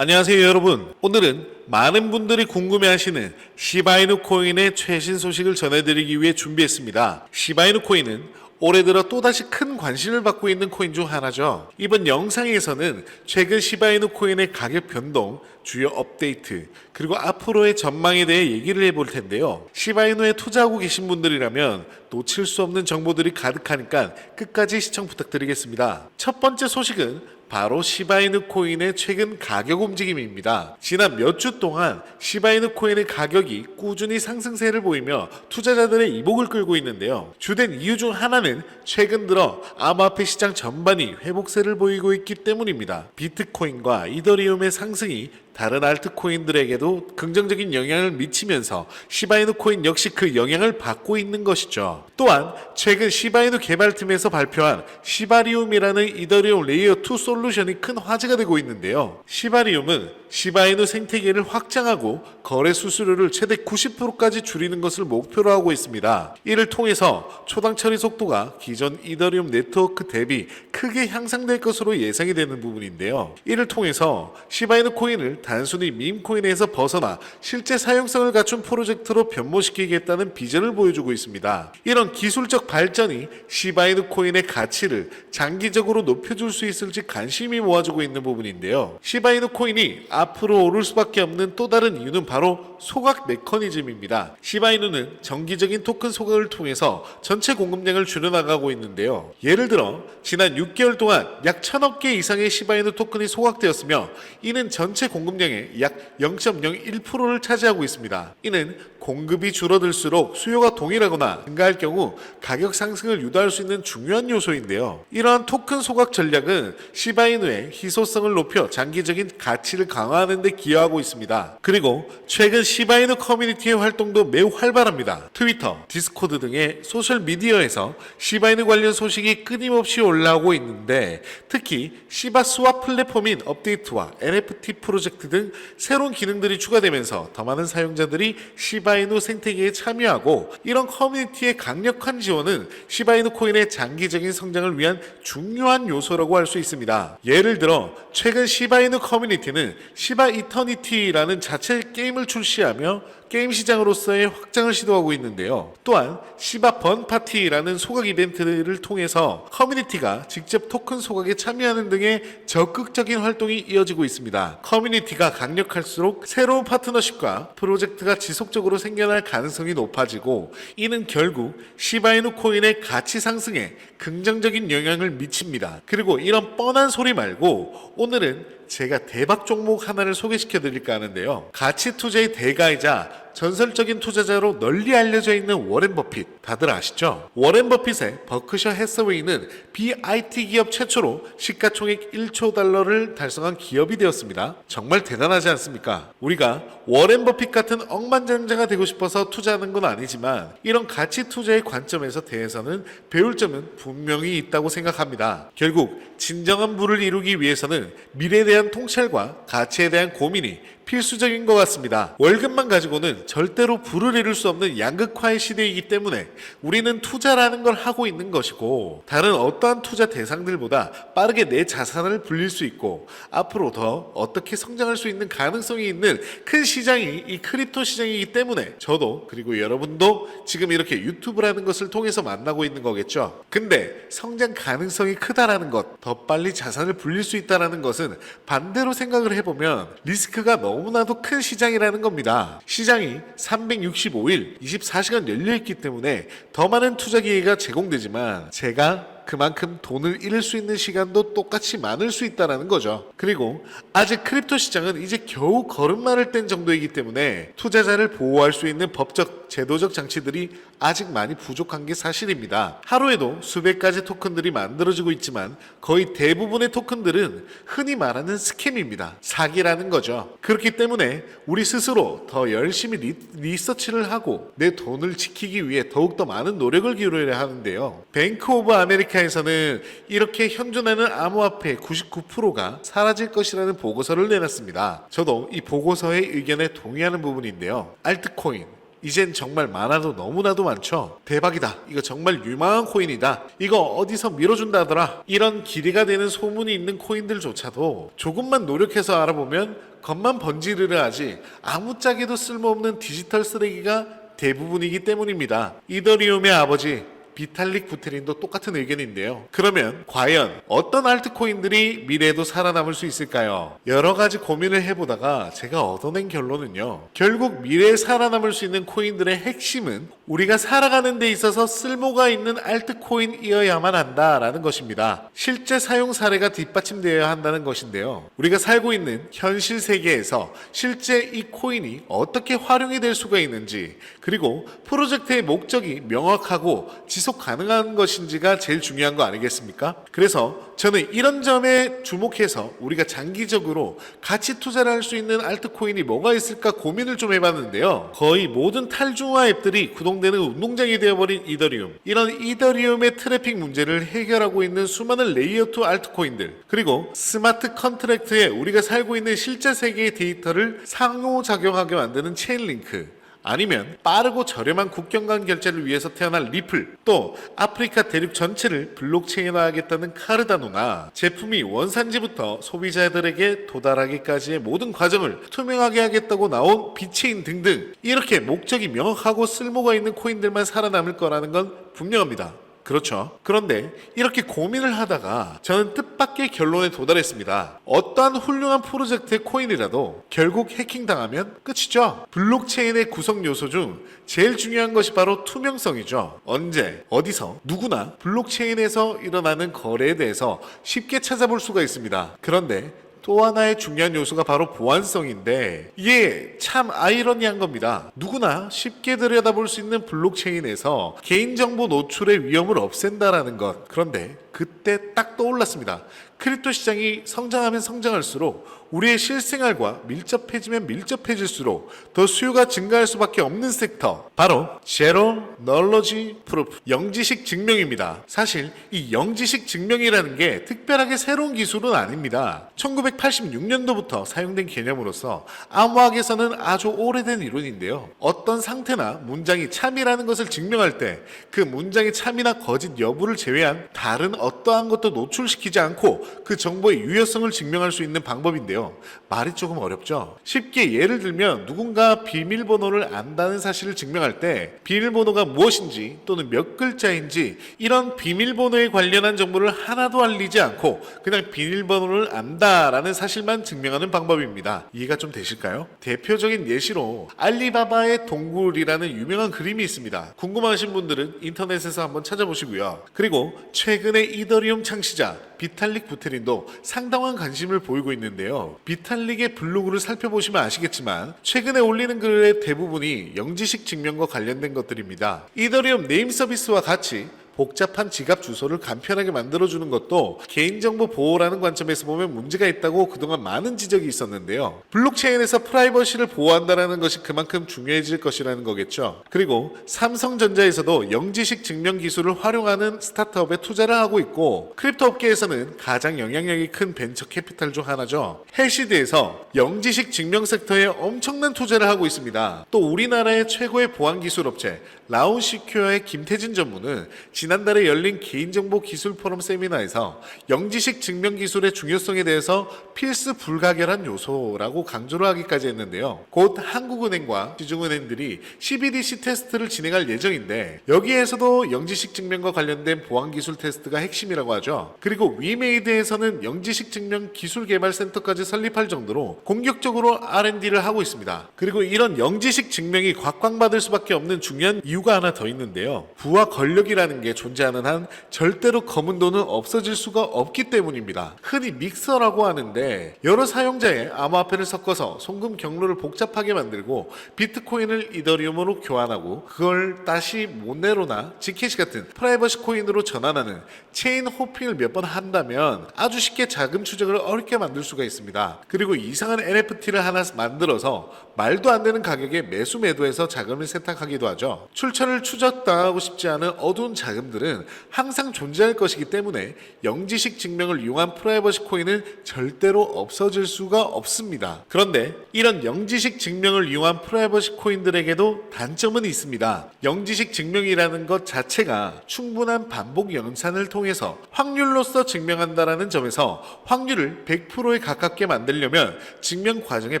안녕하세요 여러분. 오늘은 많은 분들이 궁금해하시는 시바이누 코인의 최신 소식을 전해드리기 위해 준비했습니다. 시바이누 코인은 올해 들어 또다시 큰 관심을 받고 있는 코인 중 하나죠. 이번 영상에서는 최근 시바이누 코인의 가격 변동, 주요 업데이트, 그리고 앞으로의 전망에 대해 얘기를 해볼 텐데요. 시바이누에 투자하고 계신 분들이라면 놓칠 수 없는 정보들이 가득하니까 끝까지 시청 부탁드리겠습니다. 첫 번째 소식은 바로 시바이누 코인의 최근 가격 움직임입니다. 지난 몇 주 동안 시바이누 코인의 가격이 꾸준히 상승세를 보이며 투자자들의 이목을 끌고 있는데요. 주된 이유 중 하나는 최근 들어 암호화폐 시장 전반이 회복세를 보이고 있기 때문입니다. 비트코인과 이더리움의 상승이 다른 알트코인들에게도 긍정적인 영향을 미치면서 시바이누 코인 역시 그 영향을 받고 있는 것이죠. 또한 최근 시바이누 개발팀에서 발표한 시바리움이라는 이더리움 레이어 2 솔루션이 큰 화제가 되고 있는데요. 시바리움은 시바이누 생태계를 확장하고 거래 수수료를 최대 90%까지 줄이는 것을 목표로 하고 있습니다. 이를 통해서 초당 처리 속도가 기존 이더리움 네트워크 대비 크게 향상될 것으로 예상이 되는 부분인데요. 이를 통해서 시바이누 코인을 단순히 밈코인에서 벗어나 실제 사용성을 갖춘 프로젝트로 변모시키겠다는 비전을 보여주고 있습니다. 이런 기술적 발전이 시바이누 코인의 가치를 장기적으로 높여줄 수 있을지 관심이 모아지고 있는 부분인데요. 시바이누 코인이 앞으로 오를 수밖에 없는 또 다른 이유는 바로 소각 메커니즘입니다. 시바이누는 정기적인 토큰 소각을 통해서 전체 공급량을 줄여나가고 있는데요. 예를 들어 지난 6개월 동안 약 1000억 개 이상의 시바이누 토큰이 소각되었으며 이는 전체 공급량의 약 0.01%를 차지하고 있습니다. 이는 공급이 줄어들수록 수요가 동일하거나 증가할 경우 가격 상승을 유도할 수 있는 중요한 요소인데요. 이러한 토큰 소각 전략은 시바이누의 희소성을 높여 장기적인 가치를 강화하는 데 기여하고 있습니다. 그리고 최근 시바이누 커뮤니티의 활동도 매우 활발합니다. 트위터, 디스코드 등의 소셜미디어에서 시바이누 관련 소식이 끊임없이 올라오고 있는데 특히 시바 스왑 플랫폼인 업데이트와 NFT 프로젝트 등 새로운 기능들이 추가되면서 더 많은 사용자들이 시바이누 생태계에 참여하고 이런 커뮤니티의 강력한 지원은 시바이누 코인의 장기적인 성장을 위한 중요한 요소라고 할 수 있습니다. 예를 들어 최근 시바이누 커뮤니티는 시바 이터니티라는 자체 게임을 출시하며 게임 시장으로서의 확장을 시도하고 있는데요. 또한 시바 번 파티라는 소각 이벤트를 통해서 커뮤니티가 직접 토큰 소각에 참여하는 등의 적극적인 활동이 이어지고 있습니다. 커뮤니티가 강력할수록 새로운 파트너십과 프로젝트가 지속적으로 생겨날 가능성이 높아지고 이는 결국 시바이누 코인의 가치 상승에 긍정적인 영향을 미칩니다. 그리고 이런 뻔한 소리 말고 오늘은 제가 대박 종목 하나를 소개시켜 드릴까 하는데요. 가치 투자의 대가이자 전설적인 투자자로 널리 알려져 있는 워렌 버핏 다들 아시죠? 워렌 버핏의 버크셔 해서웨이는 BIT 기업 최초로 시가총액 1조 달러를 달성한 기업이 되었습니다. 정말 대단하지 않습니까? 우리가 워렌 버핏 같은 억만장자가 되고 싶어서 투자하는 건 아니지만 이런 가치 투자의 관점에서 대해서는 배울 점은 분명히 있다고 생각합니다. 결국 진정한 부를 이루기 위해서는 미래에 대한 통찰과 가치에 대한 고민이 필수적인 것 같습니다. 월급만 가지고는 절대로 부를 이룰 수 없는 양극화의 시대이기 때문에 우리는 투자라는 걸 하고 있는 것이고 다른 어떠한 투자 대상들보다 빠르게 내 자산을 불릴 수 있고 앞으로 더 어떻게 성장할 수 있는 가능성이 있는 큰 시장이 이 크립토 시장이기 때문에 저도 그리고 여러분도 지금 이렇게 유튜브라는 것을 통해서 만나고 있는 거겠죠. 근데 성장 가능성이 크다라는 것, 더 빨리 자산을 불릴 수 있다라는 것은 반대로 생각을 해보면 리스크가 너무나도 큰 시장이라는 겁니다. 시장이 365일 24시간 열려있기 때문에 더 많은 투자 기회가 제공되지만 제가 그만큼 돈을 잃을 수 있는 시간도 똑같이 많을 수 있다는 거죠. 그리고 아직 크립토 시장은 이제 겨우 걸음마를 뗀 정도이기 때문에 투자자를 보호할 수 있는 법적, 제도적 장치들이 아직 많이 부족한 게 사실입니다. 하루에도 수백 가지 토큰들이 만들어지고 있지만 거의 대부분의 토큰들은 흔히 말하는 스캠입니다. 사기라는 거죠. 그렇기 때문에 우리 스스로 더 열심히 리서치를 하고 내 돈을 지키기 위해 더욱더 많은 노력을 기울여야 하는데요. 뱅크 오브 아메리카에서는 이렇게 현존하는 암호화폐 99%가 사라질 것이라는 보고서를 내놨습니다. 저도 이 보고서의 의견에 동의하는 부분인데요. 알트코인, 이젠 정말 많아도 너무나도 많죠. 대박이다. 이거 정말 유망한 코인이다. 이거 어디서 밀어준다더라. 이런 길이가 되는 소문이 있는 코인들조차도 조금만 노력해서 알아보면 겉만 번지르르 하지 아무짝에도 쓸모없는 디지털 쓰레기가 대부분이기 때문입니다. 이더리움의 아버지 비탈릭 부테린도 똑같은 의견인데요. 그러면 과연 어떤 알트코인들이 미래에도 살아남을 수 있을까요? 여러 가지 고민을 해보다가 제가 얻어낸 결론은요. 결국 미래에 살아남을 수 있는 코인들의 핵심은 우리가 살아가는 데 있어서 쓸모가 있는 알트코인이어야만 한다라는 것입니다. 실제 사용 사례가 뒷받침되어야 한다는 것인데요. 우리가 살고 있는 현실 세계에서 실제 이 코인이 어떻게 활용이 될 수가 있는지, 그리고 프로젝트의 목적이 명확하고 지속 가능한 것인지가 제일 중요한 거 아니겠습니까? 그래서 저는 이런 점에 주목해서 우리가 장기적으로 가치 투자를 할 수 있는 알트코인이 뭐가 있을까 고민을 좀 해봤는데요. 거의 모든 탈중화 앱들이 구동되는 운동장이 되어버린 이더리움, 이런 이더리움의 트래픽 문제를 해결하고 있는 수많은 레이어2 알트코인들, 그리고 스마트 컨트랙트에 우리가 살고 있는 실제 세계의 데이터를 상호작용하게 만드는 체인링크, 아니면 빠르고 저렴한 국경 간 결제를 위해서 태어난 리플, 또 아프리카 대륙 전체를 블록체인화하겠다는 카르다노나 제품이 원산지부터 소비자들에게 도달하기까지의 모든 과정을 투명하게 하겠다고 나온 비체인 등등, 이렇게 목적이 명확하고 쓸모가 있는 코인들만 살아남을 거라는 건 분명합니다. 그렇죠. 그런데 이렇게 고민을 하다가 저는 뜻밖의 결론에 도달했습니다. 어떠한 훌륭한 프로젝트의 코인이라도 결국 해킹당하면 끝이죠. 블록체인의 구성 요소 중 제일 중요한 것이 바로 투명성이죠. 언제, 어디서, 누구나 블록체인에서 일어나는 거래에 대해서 쉽게 찾아볼 수가 있습니다. 그런데 또 하나의 중요한 요소가 바로 보안성인데, 이게 참 아이러니한 겁니다. 누구나 쉽게 들여다볼 수 있는 블록체인에서 개인정보 노출의 위험을 없앤다라는 것. 그런데 그때 딱 떠올랐습니다. 크립토 시장이 성장하면 성장할수록 우리의 실생활과 밀접해지면 밀접해질수록 더 수요가 증가할 수밖에 없는 섹터, 바로 제로 널러지 프루프, 영지식 증명입니다. 사실 이 영지식 증명이라는 게 특별하게 새로운 기술은 아닙니다. 1986년도부터 사용된 개념으로서 암호학에서는 아주 오래된 이론인데요. 어떤 상태나 문장이 참이라는 것을 증명할 때 그 문장의 참이나 거짓 여부를 제외한 다른 어떠한 것도 노출시키지 않고 그 정보의 유효성을 증명할 수 있는 방법인데요. 말이 조금 어렵죠? 쉽게 예를 들면 누군가 비밀번호를 안다는 사실을 증명할 때 비밀번호가 무엇인지 또는 몇 글자인지 이런 비밀번호에 관련한 정보를 하나도 알리지 않고 그냥 비밀번호를 안다라는 사실만 증명하는 방법입니다. 이해가 좀 되실까요? 대표적인 예시로 알리바바의 동굴이라는 유명한 그림이 있습니다. 궁금하신 분들은 인터넷에서 한번 찾아보시고요. 그리고 최근에 이더리움 창시자 비탈릭 부테린도 상당한 관심을 보이고 있는데요. 비탈릭의 블로그를 살펴보시면 아시겠지만 최근에 올리는 글의 대부분이 영지식 증명과 관련된 것들입니다. 이더리움 네임 서비스와 같이 복잡한 지갑 주소를 간편하게 만들어주는 것도 개인정보 보호라는 관점에서 보면 문제가 있다고 그동안 많은 지적이 있었는데요. 블록체인에서 프라이버시를 보호한다는 것이 그만큼 중요해질 것이라는 거겠죠. 그리고 삼성전자에서도 영지식 증명 기술을 활용하는 스타트업에 투자를 하고 있고, 크립토 업계에서는 가장 영향력이 큰 벤처 캐피탈 중 하나죠. 헬시드에서 영지식 증명 섹터에 엄청난 투자를 하고 있습니다. 또 우리나라의 최고의 보안 기술 업체 라운시큐어의 김태진 전무는 지난달에 열린 개인정보 기술 포럼 세미나에서 영지식 증명 기술의 중요성에 대해서 필수 불가결한 요소라고 강조를 하기까지 했는데요. 곧 한국은행과 시중은행들이 CBDC 테스트를 진행할 예정인데 여기에서도 영지식 증명과 관련된 보안 기술 테스트가 핵심이라고 하죠. 그리고 위메이드에서는 영지식 증명 기술 개발 센터까지 설립할 정도로 공격적으로 R&D를 하고 있습니다. 그리고 이런 영지식 증명이 곽광받을 수밖에 없는 중요한 이유가 하나 더 있는데요. 부와 권력이라는 게 존재하는 한 절대로 검은 돈은 없어질 수가 없기 때문입니다. 흔히 믹서라고 하는데 여러 사용자의 암호화폐를 섞어서 송금 경로를 복잡하게 만들고 비트코인을 이더리움으로 교환하고 그걸 다시 모네로나 지캐시 같은 프라이버시 코인으로 전환하는 체인 호핑을 몇 번 한다면 아주 쉽게 자금 추적을 어렵게 만들 수가 있습니다. 그리고 이상한 NFT를 하나 만들어서 말도 안 되는 가격에 매수 매도해서 자금을 세탁하기도 하죠. 출처를 추적당하고 싶지 않은 어두운 자금들은 항상 존재할 것이기 때문에 영지식 증명을 이용한 프라이버시 코인은 절대로 없어질 수가 없습니다. 그런데 이런 영지식 증명을 이용한 프라이버시 코인들에게도 단점은 있습니다. 영지식 증명이라는 것 자체가 충분한 반복 연산을 통해서 확률로서 증명한다라는 점에서 확률을 100%에 가깝게 만들려면 증명 과정의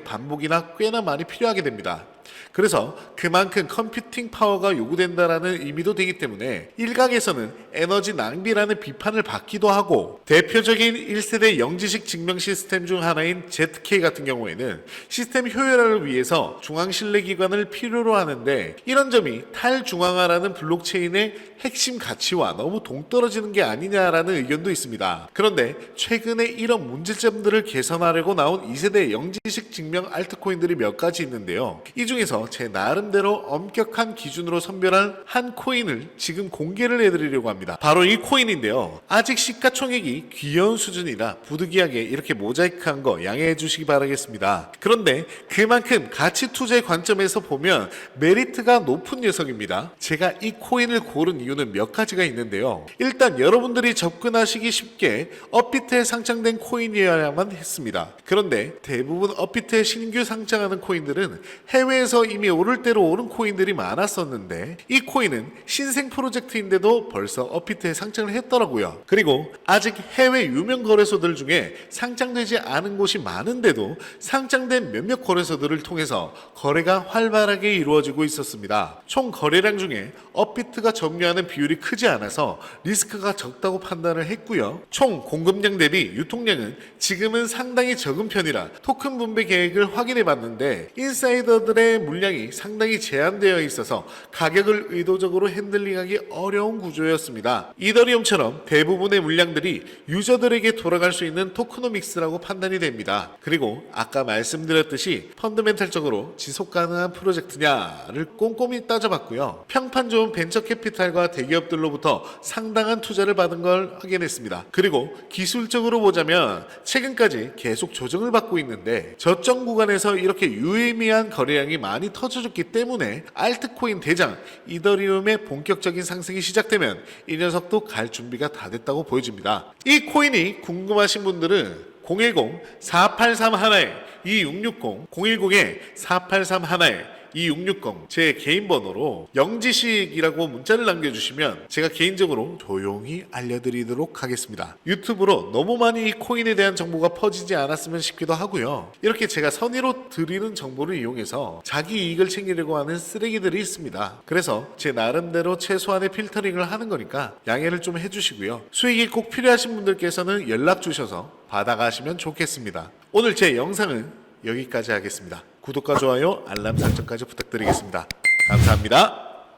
반복이나 꽤나 많이 필요하게 됩니다. 그래서 그만큼 컴퓨팅 파워가 요구된다라는 의미도 되기 때문에 일각에서는 에너지 낭비라는 비판을 받기도 하고, 대표적인 1세대 영지식 증명 시스템 중 하나인 ZK 같은 경우에는 시스템 효율화를 위해서 중앙신뢰기관을 필요로 하는데, 이런 점이 탈중앙화라는 블록체인의 핵심 가치와 너무 동떨어지는 게 아니냐라는 의견도 있습니다. 그런데 최근에 이런 문제점들을 개선하려고 나온 2세대 영지식 증명 알트코인들이 몇 가지 있는데요. 이 중에서 제 나름대로 엄격한 기준으로 선별한 한 코인을 지금 공개를 해드리려고 합니다. 바로 이 코인인데요. 아직 시가총액이 귀여운 수준이라 부득이하게 이렇게 모자이크한 거 양해해 주시기 바라겠습니다. 그런데 그만큼 가치 투자의 관점에서 보면 메리트가 높은 녀석입니다. 제가 이 코인을 고른 이유는 몇 가지가 있는데요. 일단 여러분들이 접근하시기 쉽게 업비트에 상장된 코인이어야만 했습니다. 그런데 대부분 업비트에 신규 상장하는 코인들은 해외에서 이미 오를 대로 오른 코인들이 많았었는데, 이 코인은 신생 프로젝트인데도 벌써 업비트에 상장을 했더라고요. 그리고 아직 해외 유명 거래소들 중에 상장되지 않은 곳이 많은데도 상장된 몇몇 거래소들을 통해서 거래가 활발하게 이루어지고 있었습니다. 총 거래량 중에 업비트가 점유하는 비율이 크지 않아서 리스크가 적다고 판단을 했고요. 총 공급량 대비 유통량은 지금은 상당히 적은 편이라 토큰 분배 계획을 확인해 봤는데, 인사이더들의 물량이 상당히 제한되어 있어서 가격을 의도적으로 핸들링하기 어려운 구조였습니다. 이더리움처럼 대부분의 물량들이 유저들에게 돌아갈 수 있는 토크노믹스라고 판단이 됩니다. 그리고 아까 말씀드렸듯이 펀더멘탈적으로 지속 가능한 프로젝트냐를 꼼꼼히 따져봤고요. 평판 좋은 벤처 캐피탈과 대기업들로부터 상당한 투자를 받은 걸 확인했습니다. 그리고 기술적으로 보자면 최근까지 계속 조정을 받고 있는데, 저점 구간에서 이렇게 유의미한 거래량이 많이 터져줬기 때문에 알트코인 대장 이더리움의 본격적인 상승이 시작되면 이 녀석도 갈 준비가 다 됐다고 보여집니다. 이 코인이 궁금하신 분들은 010-4831-2660, 010-4831-2660 제 개인 번호로 영지식이라고 문자를 남겨주시면 제가 개인적으로 조용히 알려드리도록 하겠습니다. 유튜브로 너무 많이 이 코인에 대한 정보가 퍼지지 않았으면 싶기도 하고요. 이렇게 제가 선의로 드리는 정보를 이용해서 자기 이익을 챙기려고 하는 쓰레기들이 있습니다. 그래서 제 나름대로 최소한의 필터링을 하는 거니까 양해를 좀 해주시고요. 수익이 꼭 필요하신 분들께서는 연락 주셔서 받아가시면 좋겠습니다. 오늘 제 영상은 여기까지 하겠습니다. 구독과 좋아요, 알람 설정까지 부탁드리겠습니다. 감사합니다.